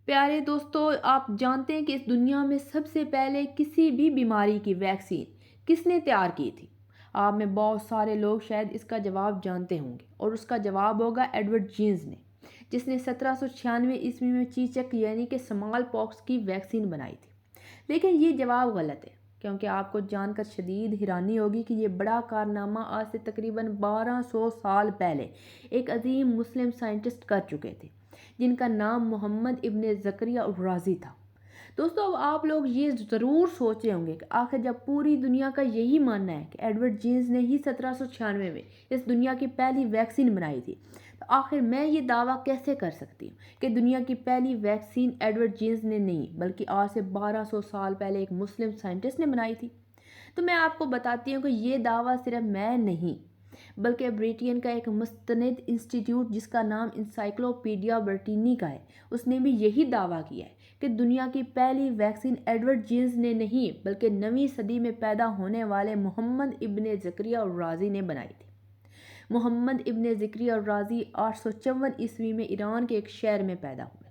پیارے دوستو، آپ جانتے ہیں کہ اس دنیا میں سب سے پہلے کسی بھی بیماری کی ویکسین کس نے تیار کی تھی؟ آپ میں بہت سارے لوگ شاید اس کا جواب جانتے ہوں گے، اور اس کا جواب ہوگا ایڈورڈ جینز نے، جس نے 1796 میں چیچک یعنی کہ سمال پاکس کی ویکسین بنائی تھی۔ لیکن یہ جواب غلط ہے، کیونکہ آپ کو جان کر شدید حیرانی ہوگی کہ یہ بڑا کارنامہ آج سے تقریباً 1200 سال پہلے ایک عظیم مسلم سائنٹسٹ کر چکے تھے، جن کا نام محمد ابن زکریا الرازی تھا۔ دوستو، اب آپ لوگ یہ ضرور سوچ رہے ہوں گے کہ آخر جب پوری دنیا کا یہی ماننا ہے کہ ایڈورڈ جینز نے ہی 1796 میں اس دنیا کی پہلی ویکسین بنائی تھی، تو آخر میں یہ دعویٰ کیسے کر سکتی ہوں کہ دنیا کی پہلی ویکسین ایڈورڈ جینز نے نہیں بلکہ آج سے 1200 سال پہلے ایک مسلم سائنٹسٹ نے بنائی تھی؟ تو میں آپ کو بتاتی ہوں کہ یہ دعویٰ صرف میں نہیں بلکہ بریٹین کا ایک مستند انسٹیٹیوٹ جس کا نام انسائکلوپیڈیا برٹینیکا ہے، اس نے بھی یہی دعویٰ کیا ہے کہ دنیا کی پہلی ویکسین ایڈورڈ جینز نے نہیں بلکہ 9ویں صدی میں پیدا ہونے والے محمد ابن زکریا الرازی نے بنائی تھی۔ محمد ابن زکریا الرازی 854 میں ایران کے ایک شہر میں پیدا ہوئے۔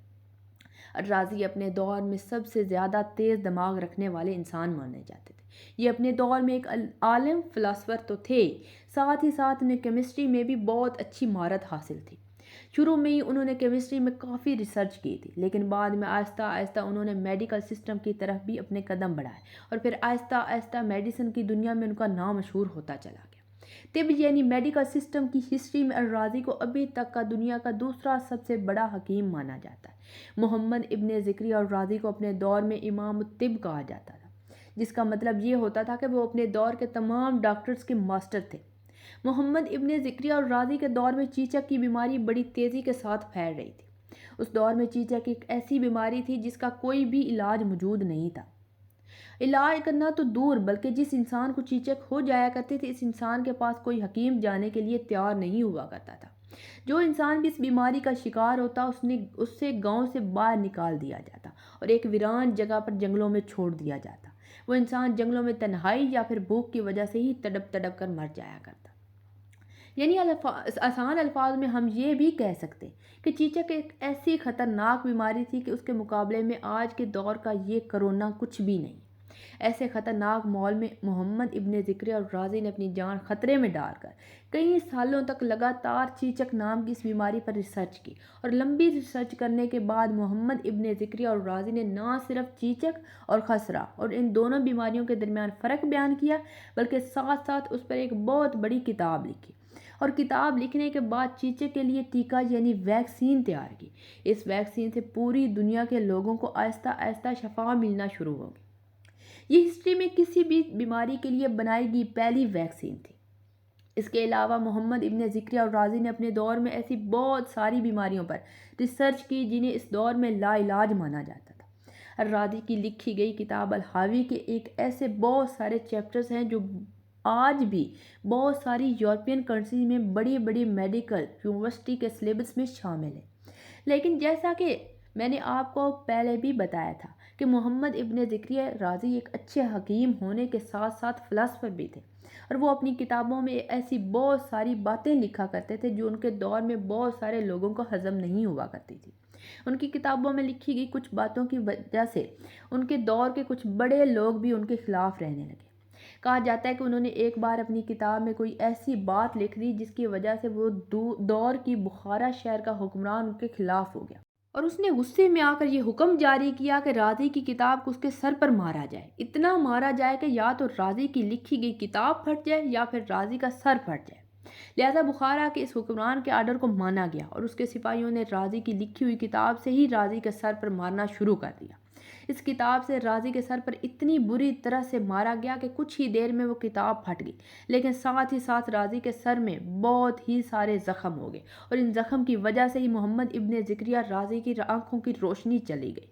الرازی اپنے دور میں سب سے زیادہ تیز دماغ رکھنے والے انسان مانے جاتے تھے۔ یہ اپنے دور میں ایک عالم فلاسفر تو تھے، ساتھ ہی ساتھ انہیں کیمسٹری میں بھی بہت اچھی مہارت حاصل تھی۔ شروع میں ہی انہوں نے کیمسٹری میں کافی ریسرچ کی تھی، لیکن بعد میں آہستہ آہستہ انہوں نے میڈیکل سسٹم کی طرف بھی اپنے قدم بڑھائے، اور پھر آہستہ آہستہ میڈیسن کی دنیا میں ان کا نام مشہور ہوتا چلا گیا۔ طب یعنی میڈیکل سسٹم کی ہسٹری میں الرازی کو ابھی تک کا دنیا کا دوسرا سب سے بڑا حکیم مانا جاتا ہے۔ محمد ابن زکریا الرازی کو اپنے دور میں امام الطب کہا جاتا تھا، جس کا مطلب یہ ہوتا تھا کہ وہ اپنے دور کے تمام ڈاکٹرز کے ماسٹر تھے۔ محمد ابن زکریا الرازی کے دور میں چیچک کی بیماری بڑی تیزی کے ساتھ پھیل رہی تھی۔ اس دور میں چیچک ایک ایسی بیماری تھی جس کا کوئی بھی علاج موجود نہیں تھا۔ علاج کرنا تو دور، بلکہ جس انسان کو چیچک ہو جایا کرتی تھی، اس انسان کے پاس کوئی حکیم جانے کے لیے تیار نہیں ہوا کرتا تھا۔ جو انسان بھی اس بیماری کا شکار ہوتا اس سے گاؤں سے باہر نکال دیا جاتا اور ایک ویران جگہ پر جنگلوں میں چھوڑ دیا جاتا۔ وہ انسان جنگلوں میں تنہائی یا پھر بھوک کی وجہ سے ہی تڑپ تڑپ کر مر جایا کرتا۔ یعنی آسان الفاظ میں ہم یہ بھی کہہ سکتے کہ چیچک ایک ایسی خطرناک بیماری تھی کہ اس کے مقابلے میں آج کے دور کا یہ کرونا کچھ بھی نہیں۔ ایسے خطرناک ماحول میں محمد ابن زکریا الرازی نے اپنی جان خطرے میں ڈال کر کئی سالوں تک لگاتار چیچک نام کی اس بیماری پر ریسرچ کی، اور لمبی ریسرچ کرنے کے بعد محمد ابن زکریا الرازی نے نہ صرف چیچک اور خسرہ اور ان دونوں بیماریوں کے درمیان فرق بیان کیا، بلکہ ساتھ ساتھ اس پر ایک بہت بڑی کتاب لکھی، اور کتاب لکھنے کے بعد چیچک کے لیے ٹیکہ یعنی ویکسین تیار کی۔ اس ویکسین سے پوری دنیا کے لوگوں کو آہستہ آہستہ شفا ملنا شروع ہوگی۔ یہ ہسٹری میں کسی بھی بیماری کے لیے بنائی گئی پہلی ویکسین تھی۔ اس کے علاوہ محمد ابن زکریا الرازی نے اپنے دور میں ایسی بہت ساری بیماریوں پر ریسرچ کی جنہیں اس دور میں لا علاج مانا جاتا تھا۔ الرازی کی لکھی گئی کتاب الحاوی کے ایک ایسے بہت سارے چیپٹرز ہیں جو آج بھی بہت ساری یورپین کنٹریز میں بڑی بڑی میڈیکل یونیورسٹی کے سلیبس میں شامل ہیں۔ لیکن جیسا کہ میں نے آپ کو پہلے بھی بتایا تھا کہ محمد ابن زکریا الرازی ایک اچھے حکیم ہونے کے ساتھ ساتھ فلاسفر بھی تھے، اور وہ اپنی کتابوں میں ایسی بہت ساری باتیں لکھا کرتے تھے جو ان کے دور میں بہت سارے لوگوں کو ہضم نہیں ہوا کرتی تھی۔ ان کی کتابوں میں لکھی گئی کچھ باتوں کی وجہ سے ان کے دور کے کچھ بڑے لوگ بھی ان کے خلاف رہنے لگے۔ کہا جاتا ہے کہ انہوں نے ایک بار اپنی کتاب میں کوئی ایسی بات لکھ دی جس کی وجہ سے وہ دور کی بخارا شہر کا حکمران ان کے خلاف ہو گیا، اور اس نے غصے میں آ کر یہ حکم جاری کیا کہ رازی کی کتاب کو اس کے سر پر مارا جائے، اتنا مارا جائے کہ یا تو رازی کی لکھی گئی کتاب پھٹ جائے یا پھر رازی کا سر پھٹ جائے۔ لہذا بخارا کے اس حکمران کے آرڈر کو مانا گیا، اور اس کے سپاہیوں نے رازی کی لکھی ہوئی کتاب سے ہی رازی کے سر پر مارنا شروع کر دیا۔ اس کتاب سے رازی کے سر پر اتنی بری طرح سے مارا گیا کہ کچھ ہی دیر میں وہ کتاب پھٹ گئی، لیکن ساتھ ہی ساتھ رازی کے سر میں بہت ہی سارے زخم ہو گئے، اور ان زخم کی وجہ سے ہی محمد ابن زکریا الرازی کی آنکھوں کی روشنی چلی گئی۔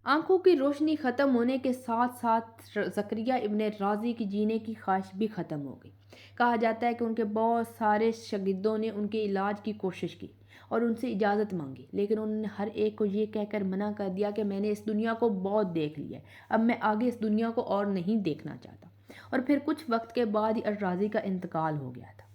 آنکھوں کی روشنی ختم ہونے کے ساتھ ساتھ زکریا ابن رازی کی جینے کی خواہش بھی ختم ہو گئی۔ کہا جاتا ہے کہ ان کے بہت سارے شاگردوں نے ان کے علاج کی کوشش کی اور ان سے اجازت مانگی، لیکن انہوں نے ہر ایک کو یہ کہہ کر منع کر دیا کہ میں نے اس دنیا کو بہت دیکھ لیا ہے، اب میں آگے اس دنیا کو اور نہیں دیکھنا چاہتا، اور پھر کچھ وقت کے بعد ہی الرازی کا انتقال ہو گیا تھا۔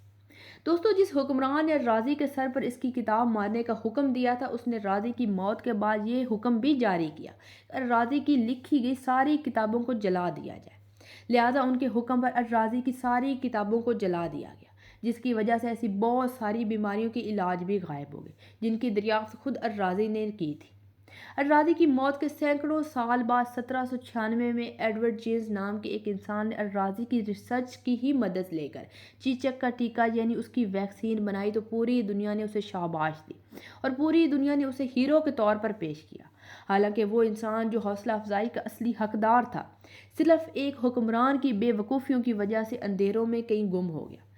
دوستو جس حکمران نے الرازی کے سر پر اس کی کتاب مارنے کا حکم دیا تھا اس نے الرازی کی موت کے بعد یہ حکم بھی جاری کیا الرازی کی لکھی گئی ساری کتابوں کو جلا دیا جائے۔ لہٰذا ان کے حکم پر الرازی کی ساری کتابوں کو جلا دیا گیا، جس کی وجہ سے ایسی بہت ساری بیماریوں کی علاج بھی غائب ہو گئے جن کی دریافت خود الرازی نے کی تھی۔ الرازی کی موت کے سینکڑوں سال بعد 1796 میں ایڈورڈ جینز نام کے ایک انسان نے الرازی کی ریسرچ کی ہی مدد لے کر چیچک کا ٹیکہ یعنی اس کی ویکسین بنائی تو پوری دنیا نے اسے شاباش دی اور پوری دنیا نے اسے ہیرو کے طور پر پیش کیا، حالانکہ وہ انسان جو حوصلہ افزائی کا اصلی حقدار تھا صرف ایک حکمران کی بے وقوفیوں کی وجہ سے اندھیروں میں کہیں گم ہو گیا۔